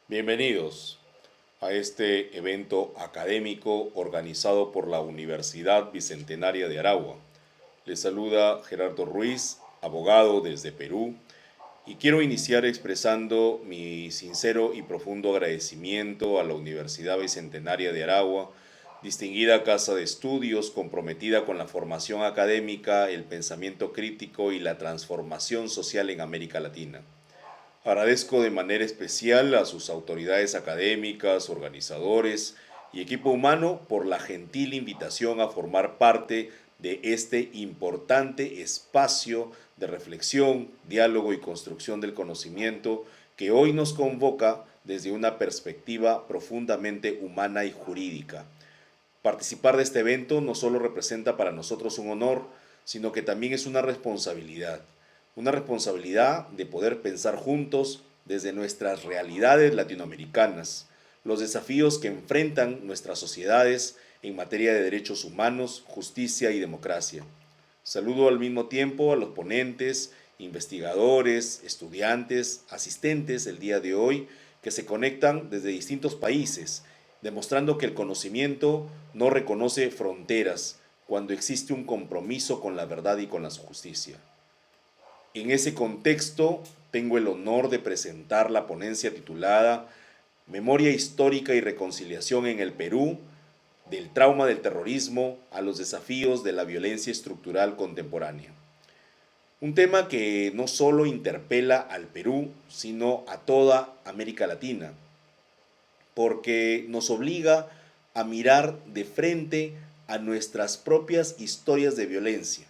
Bienvenidos a este evento académico organizado por la Universidad Bicentenaria de Aragua. Les saluda Gerardo Ruiz, abogado desde Perú, y quiero iniciar expresando mi sincero y profundo agradecimiento a la Universidad Bicentenaria de Aragua, distinguida casa de estudios comprometida con la formación académica, el pensamiento crítico y la transformación social en América Latina. Agradezco de manera especial a sus autoridades académicas, organizadores y equipo humano por la gentil invitación a formar parte de este importante espacio de reflexión, diálogo y construcción del conocimiento que hoy nos convoca desde una perspectiva profundamente humana y jurídica. Participar de este evento no solo representa para nosotros un honor, sino que también es una responsabilidad de poder pensar juntos desde nuestras realidades latinoamericanas, los desafíos que enfrentan nuestras sociedades en materia de derechos humanos, justicia y democracia. Saludo al mismo tiempo a los ponentes, investigadores, estudiantes, asistentes el día de hoy que se conectan desde distintos países, demostrando que el conocimiento no reconoce fronteras cuando existe un compromiso con la verdad y con la justicia. En ese contexto, tengo el honor de presentar la ponencia titulada Memoria histórica y reconciliación en el Perú, del trauma del terrorismo a los desafíos de la violencia estructural contemporánea. Un tema que no solo interpela al Perú, sino a toda América Latina, porque nos obliga a mirar de frente a nuestras propias historias de violencia,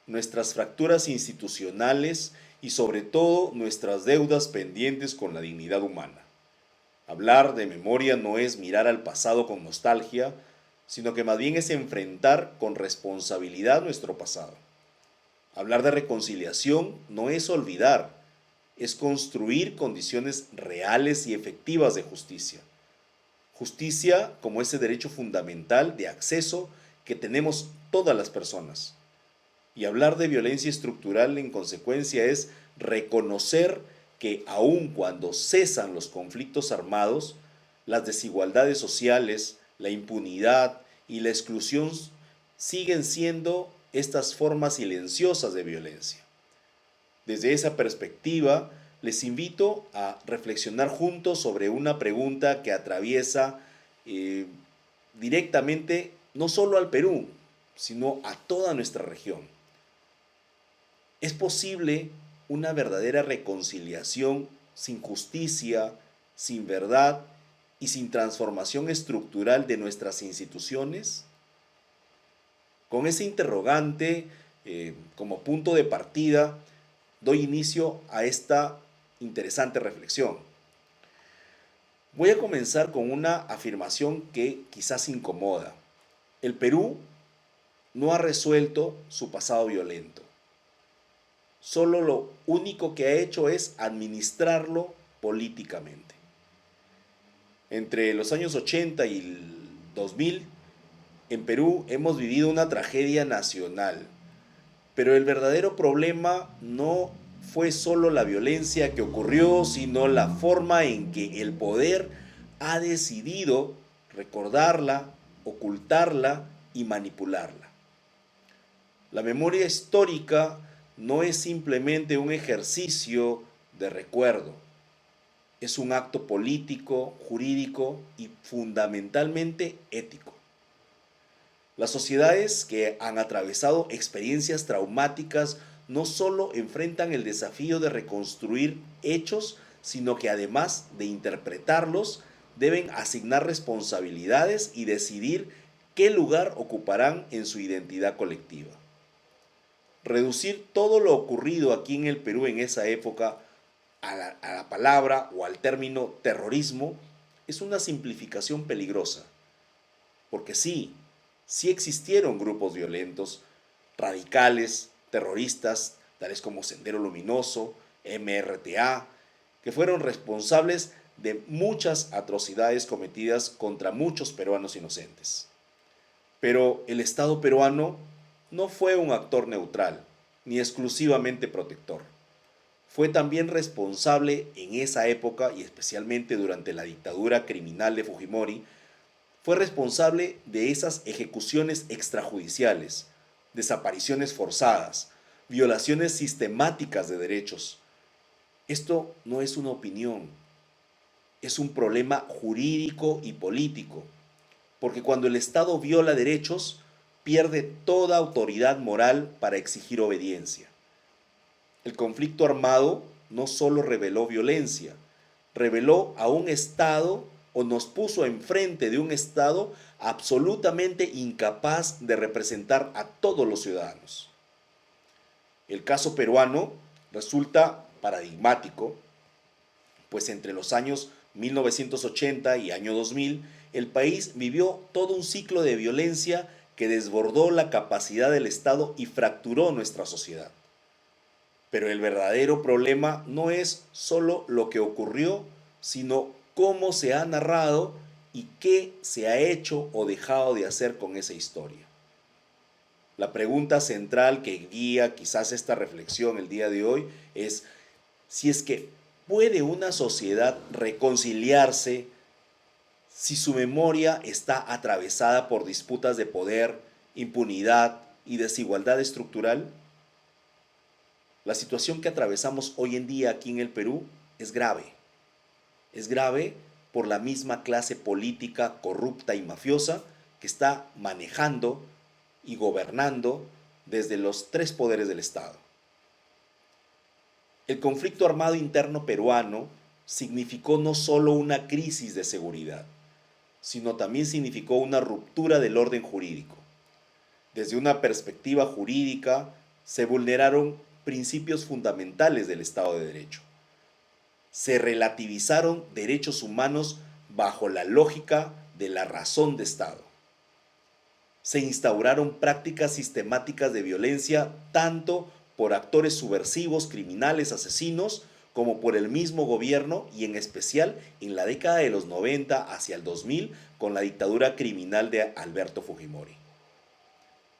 nuestras fracturas institucionales y sobre todo nuestras deudas pendientes con la dignidad humana. Hablar de memoria no es mirar al pasado con nostalgia, sino que más bien es enfrentar con responsabilidad nuestro pasado. Hablar de reconciliación no es olvidar, es construir condiciones reales y efectivas de justicia. Justicia como ese derecho fundamental de acceso que tenemos todas las personas. Y hablar de violencia estructural en consecuencia es reconocer que aun cuando cesan los conflictos armados, las desigualdades sociales, la impunidad y la exclusión siguen siendo estas formas silenciosas de violencia. Desde esa perspectiva, les invito a reflexionar juntos sobre una pregunta que atraviesa eh, directamente no solo al Perú, sino a toda nuestra región. ¿Es posible una verdadera reconciliación sin justicia, sin verdad y sin transformación estructural de nuestras instituciones? Con ese interrogante como punto de partida, doy inicio a esta interesante reflexión. Voy a comenzar con una afirmación que quizás incomoda. El Perú no ha resuelto su pasado violento. Solo lo único que ha hecho es administrarlo políticamente. Entre los años 80 y el 2000, en Perú hemos vivido una tragedia nacional, pero el verdadero problema no fue solo la violencia que ocurrió, sino la forma en que el poder ha decidido recordarla, ocultarla y manipularla. La memoria histórica no es simplemente un ejercicio de recuerdo, es un acto político, jurídico y fundamentalmente ético. Las sociedades que han atravesado experiencias traumáticas no solo enfrentan el desafío de reconstruir hechos, sino que además de interpretarlos, deben asignar responsabilidades y decidir qué lugar ocuparán en su identidad colectiva. Reducir todo lo ocurrido aquí en el Perú en esa época a la palabra o al término terrorismo es una simplificación peligrosa. Porque sí existieron grupos violentos, radicales, terroristas, tales como Sendero Luminoso, MRTA, que fueron responsables de muchas atrocidades cometidas contra muchos peruanos inocentes. Pero el Estado peruano no fue un actor neutral, ni exclusivamente protector. fue también responsable en esa época y especialmente durante la dictadura criminal de Fujimori, fue responsable de esas ejecuciones extrajudiciales, desapariciones forzadas, violaciones sistemáticas de derechos. Esto no es una opinión, es un problema jurídico y político, porque cuando el Estado viola derechos, pierde toda autoridad moral para exigir obediencia. El conflicto armado no solo reveló violencia, reveló a un Estado o nos puso enfrente de un Estado absolutamente incapaz de representar a todos los ciudadanos. El caso peruano resulta paradigmático, pues entre los años 1980 y año 2000, el país vivió todo un ciclo de violencia que desbordó la capacidad del Estado y fracturó nuestra sociedad. Pero el verdadero problema no es solo lo que ocurrió, sino cómo se ha narrado y qué se ha hecho o dejado de hacer con esa historia. La pregunta central que guía quizás esta reflexión el día de hoy es si es que puede una sociedad reconciliarse si su memoria está atravesada por disputas de poder, impunidad y desigualdad estructural. La situación que atravesamos hoy en día aquí en el Perú es grave. Es grave por la misma clase política corrupta y mafiosa que está manejando y gobernando desde los tres poderes del Estado. El conflicto armado interno peruano significó no solo una crisis de seguridad, sino también significó una ruptura del orden jurídico. Desde una perspectiva jurídica, se vulneraron principios fundamentales del Estado de Derecho. Se relativizaron derechos humanos bajo la lógica de la razón de Estado. Se instauraron prácticas sistemáticas de violencia tanto por actores subversivos, criminales, asesinos, como por el mismo gobierno y en especial en la década de los 90 hacia el 2000 con la dictadura criminal de Alberto Fujimori.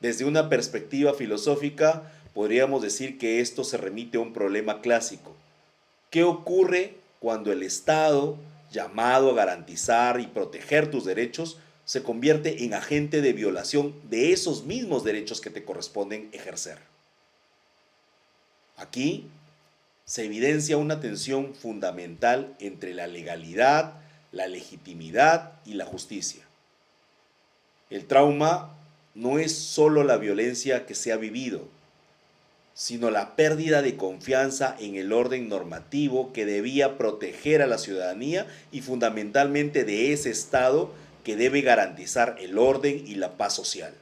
Desde una perspectiva filosófica, podríamos decir que esto se remite a un problema clásico. ¿Qué ocurre cuando el Estado, llamado a garantizar y proteger tus derechos, se convierte en agente de violación de esos mismos derechos que te corresponden ejercer? Aquí se evidencia una tensión fundamental entre la legalidad, la legitimidad y la justicia. El trauma no es solo la violencia que se ha vivido, sino la pérdida de confianza en el orden normativo que debía proteger a la ciudadanía y fundamentalmente de ese Estado que debe garantizar el orden y la paz social.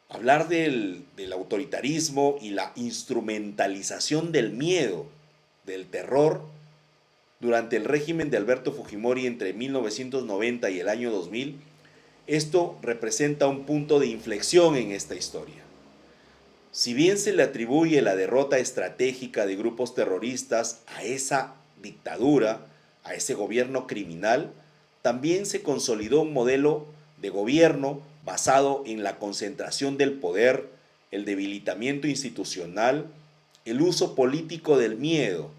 Hablar del autoritarismo y la instrumentalización del miedo, del terror, durante el régimen de Alberto Fujimori entre 1990 y el año 2000, esto representa un punto de inflexión en esta historia. Si bien se le atribuye la derrota estratégica de grupos terroristas a esa dictadura, a ese gobierno criminal, también se consolidó un modelo de gobierno basado en la concentración del poder, el debilitamiento institucional, el uso político del miedo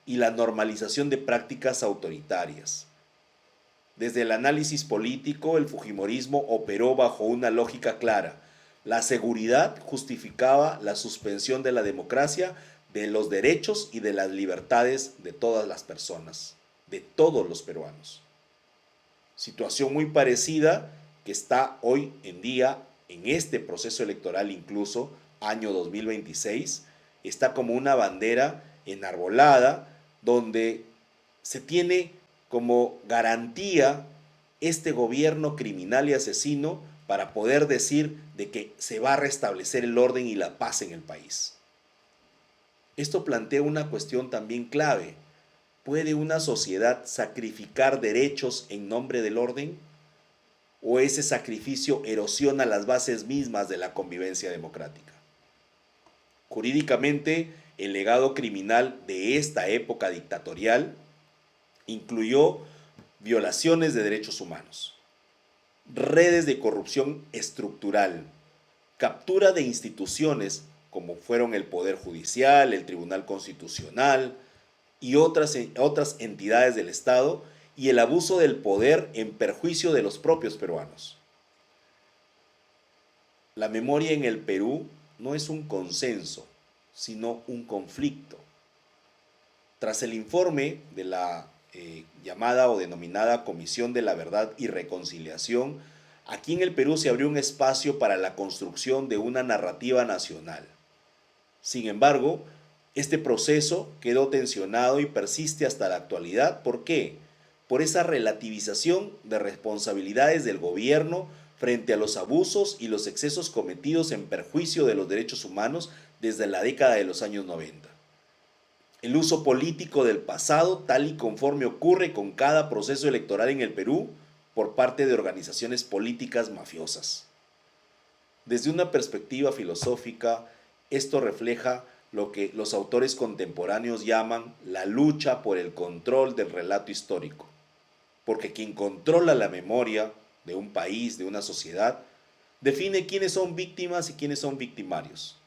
y la normalización de prácticas autoritarias. Desde el análisis político, el fujimorismo operó bajo una lógica clara. La seguridad justificaba la suspensión de la democracia, de los derechos y de las libertades de todas las personas, de todos los peruanos. Situación muy parecida que está hoy en día en este proceso electoral, incluso año 2026, está como una bandera enarbolada donde se tiene como garantía este gobierno criminal y asesino para poder decir de que se va a restablecer el orden y la paz en el país. Esto plantea una cuestión también clave. ¿Puede una sociedad sacrificar derechos en nombre del orden? ¿O ese sacrificio erosiona las bases mismas de la convivencia democrática? Jurídicamente, el legado criminal de esta época dictatorial incluyó violaciones de derechos humanos, redes de corrupción estructural, captura de instituciones como fueron el Poder Judicial, el Tribunal Constitucional y otras entidades del Estado, y el abuso del poder en perjuicio de los propios peruanos. La memoria en el Perú no es un consenso, sino un conflicto. Tras el informe de la llamada o denominada Comisión de la Verdad y Reconciliación, aquí en el Perú se abrió un espacio para la construcción de una narrativa nacional. Sin embargo, este proceso quedó tensionado y persiste hasta la actualidad. ¿Por qué? Por esa relativización de responsabilidades del gobierno frente a los abusos y los excesos cometidos en perjuicio de los derechos humanos desde la década de los años 90. El uso político del pasado, tal y conforme ocurre con cada proceso electoral en el Perú por parte de organizaciones políticas mafiosas. Desde una perspectiva filosófica, esto refleja lo que los autores contemporáneos llaman la lucha por el control del relato histórico, porque quien controla la memoria de un país, de una sociedad, define quiénes son víctimas y quiénes son victimarios,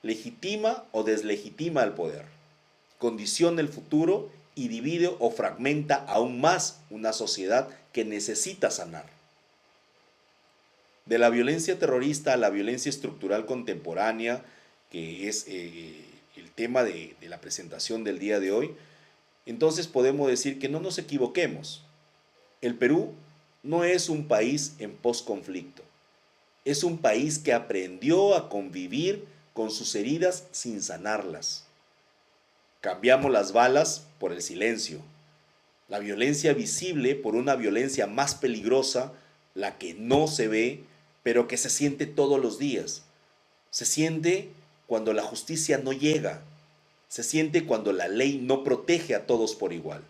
legitima o deslegitima al poder, condiciona el futuro y divide o fragmenta aún más una sociedad que necesita sanar. De la violencia terrorista a la violencia estructural contemporánea, que es el tema de la presentación del día de hoy, entonces podemos decir que no nos equivoquemos. El Perú no es un país en posconflicto. Es un país que aprendió a convivir con sus heridas sin sanarlas. Cambiamos las balas por el silencio, la violencia visible por una violencia más peligrosa, la que no se ve, pero que se siente todos los días. Se siente cuando la justicia no llega, se siente cuando la ley no protege a todos por igual.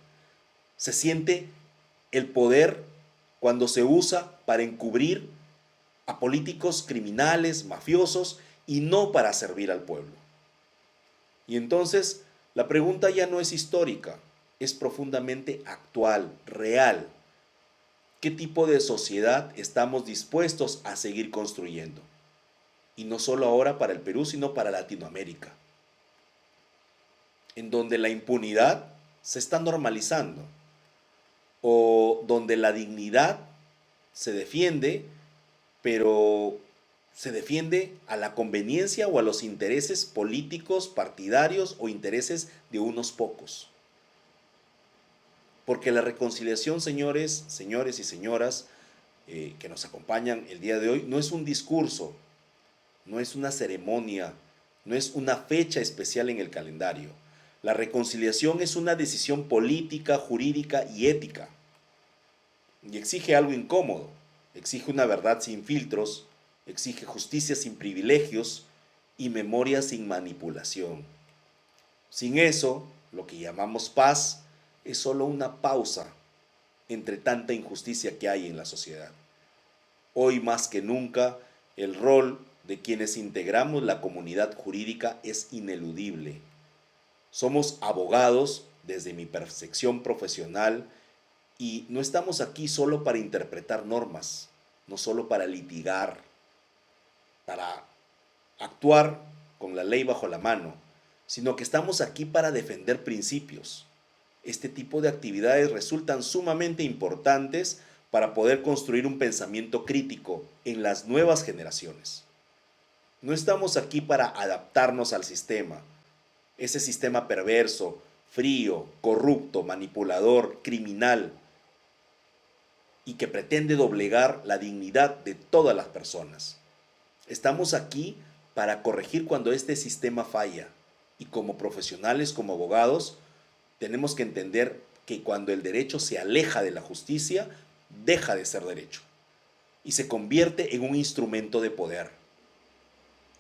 Se siente el poder cuando se usa para encubrir a políticos criminales, mafiosos, y no para servir al pueblo. Y entonces la pregunta ya no es histórica, es profundamente actual, real. ¿Qué tipo de sociedad estamos dispuestos a seguir construyendo? Y no solo ahora para el Perú, sino para Latinoamérica, en donde la impunidad se está normalizando, o donde la dignidad se defiende, pero se defiende a la conveniencia o a los intereses políticos, partidarios o intereses de unos pocos. Porque la reconciliación, señores y señoras que nos acompañan el día de hoy, no es un discurso, no es una ceremonia, no es una fecha especial en el calendario. La reconciliación es una decisión política, jurídica y ética. Y exige algo incómodo, exige una verdad sin filtros, exige justicia sin privilegios y memoria sin manipulación. Sin eso, lo que llamamos paz es solo una pausa entre tanta injusticia que hay en la sociedad. Hoy más que nunca, el rol de quienes integramos la comunidad jurídica es ineludible. Somos abogados desde mi percepción profesional y no estamos aquí solo para interpretar normas, no solo para litigar, para actuar con la ley bajo la mano, sino que estamos aquí para defender principios. Este tipo de actividades resultan sumamente importantes para poder construir un pensamiento crítico en las nuevas generaciones. No estamos aquí para adaptarnos al sistema, ese sistema perverso, frío, corrupto, manipulador, criminal, y que pretende doblegar la dignidad de todas las personas. Estamos aquí para corregir cuando este sistema falla, y como profesionales, como abogados, tenemos que entender que cuando el derecho se aleja de la justicia, deja de ser derecho y se convierte en un instrumento de poder.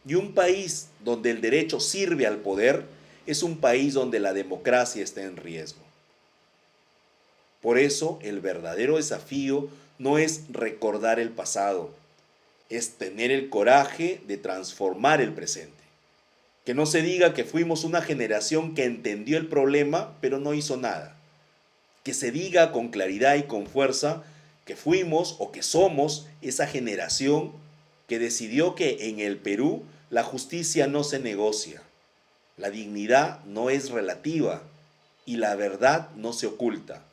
Y un país donde el derecho sirve al poder es un país donde la democracia está en riesgo. Por eso, el verdadero desafío no es recordar el pasado, es tener el coraje de transformar el presente. Que no se diga que fuimos una generación que entendió el problema, pero no hizo nada. Que se diga con claridad y con fuerza que fuimos o que somos esa generación que decidió que en el Perú la justicia no se negocia, la dignidad no es relativa y la verdad no se oculta,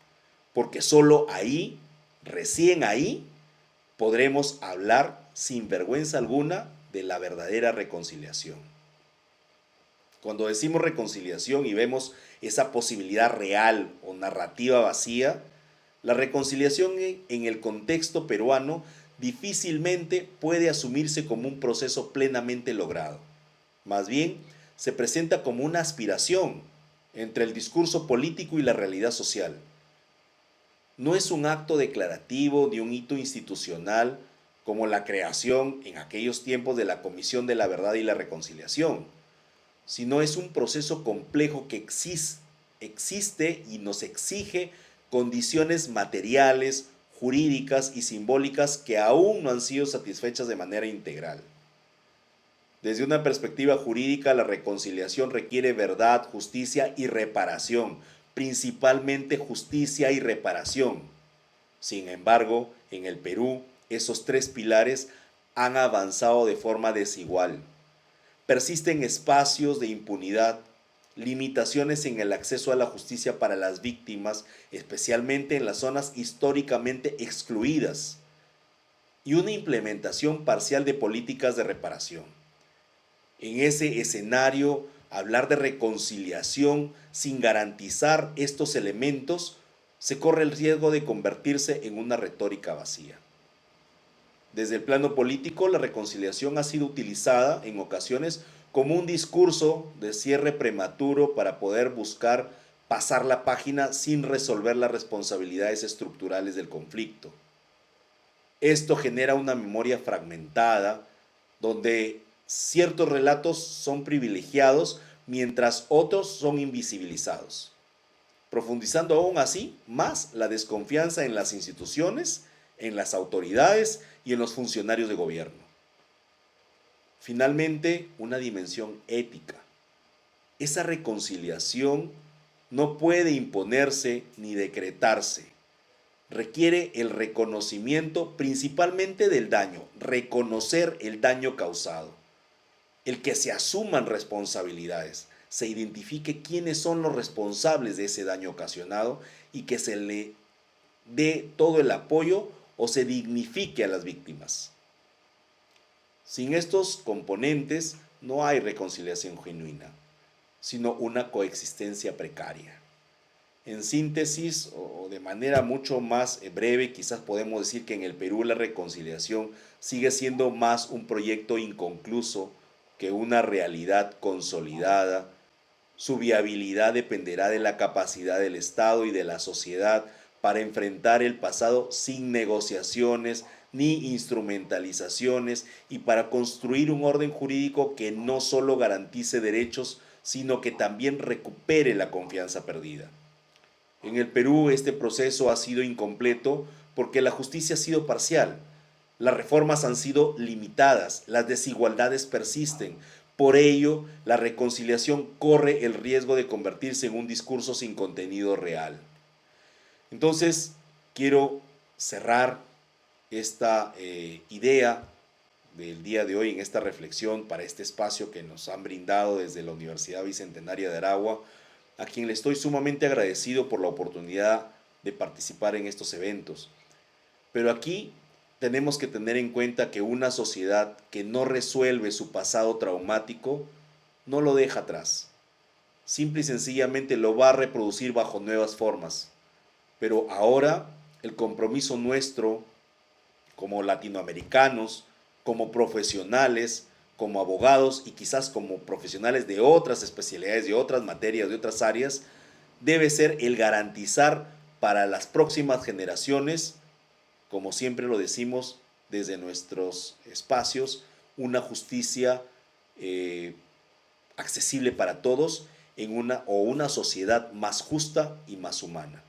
porque solo ahí, recién ahí, podremos hablar sin vergüenza alguna de la verdadera reconciliación. Cuando decimos reconciliación y vemos esa posibilidad real o narrativa vacía, la reconciliación en el contexto peruano difícilmente puede asumirse como un proceso plenamente logrado. Más bien, se presenta como una aspiración entre el discurso político y la realidad social. No es un acto declarativo ni un hito institucional como la creación en aquellos tiempos de la Comisión de la Verdad y la Reconciliación, sino es un proceso complejo que existe y nos exige condiciones materiales, jurídicas y simbólicas que aún no han sido satisfechas de manera integral. Desde una perspectiva jurídica, la reconciliación requiere verdad, justicia y reparación, principalmente justicia y reparación. Sin embargo, en el Perú, esos tres pilares han avanzado de forma desigual. Persisten espacios de impunidad, limitaciones en el acceso a la justicia para las víctimas, especialmente en las zonas históricamente excluidas, y una implementación parcial de políticas de reparación. En ese escenario, hablar de reconciliación sin garantizar estos elementos se corre el riesgo de convertirse en una retórica vacía. Desde el plano político, la reconciliación ha sido utilizada en ocasiones como un discurso de cierre prematuro para poder buscar pasar la página sin resolver las responsabilidades estructurales del conflicto. Esto genera una memoria fragmentada donde ciertos relatos son privilegiados mientras otros son invisibilizados, profundizando aún así más la desconfianza en las instituciones, en las autoridades y en los funcionarios de gobierno. Finalmente, una dimensión ética. Esa reconciliación no puede imponerse ni decretarse. Requiere el reconocimiento principalmente del daño, reconocer el daño causado, el que se asuman responsabilidades, se identifique quiénes son los responsables de ese daño ocasionado y que se le dé todo el apoyo o se dignifique a las víctimas. Sin estos componentes no hay reconciliación genuina, sino una coexistencia precaria. En síntesis, o de manera mucho más breve, quizás podemos decir que en el Perú la reconciliación sigue siendo más un proyecto inconcluso que una realidad consolidada. Su viabilidad dependerá de la capacidad del Estado y de la sociedad para enfrentar el pasado sin negociaciones ni instrumentalizaciones y para construir un orden jurídico que no solo garantice derechos, sino que también recupere la confianza perdida. En el Perú este proceso ha sido incompleto porque la justicia ha sido parcial, las reformas han sido limitadas, las desigualdades persisten. Por ello, la reconciliación corre el riesgo de convertirse en un discurso sin contenido real. Entonces, quiero cerrar esta idea del día de hoy en esta reflexión para este espacio que nos han brindado desde la Universidad Bicentenaria de Aragua, a quien le estoy sumamente agradecido por la oportunidad de participar en estos eventos. Pero aquí tenemos que tener en cuenta que una sociedad que no resuelve su pasado traumático no lo deja atrás. Simple y sencillamente lo va a reproducir bajo nuevas formas. Pero ahora el compromiso nuestro como latinoamericanos, como profesionales, como abogados y quizás como profesionales de otras especialidades, de otras materias, de otras áreas, debe ser el garantizar para las próximas generaciones, como siempre lo decimos desde nuestros espacios, una justicia accesible para todos en una sociedad más justa y más humana.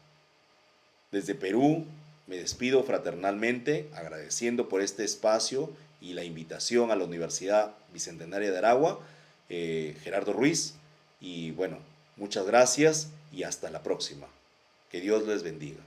Desde Perú me despido fraternalmente, agradeciendo por este espacio y la invitación a la Universidad Bicentenaria de Aragua, Gerardo Ruiz, y bueno, muchas gracias y hasta la próxima. Que Dios les bendiga.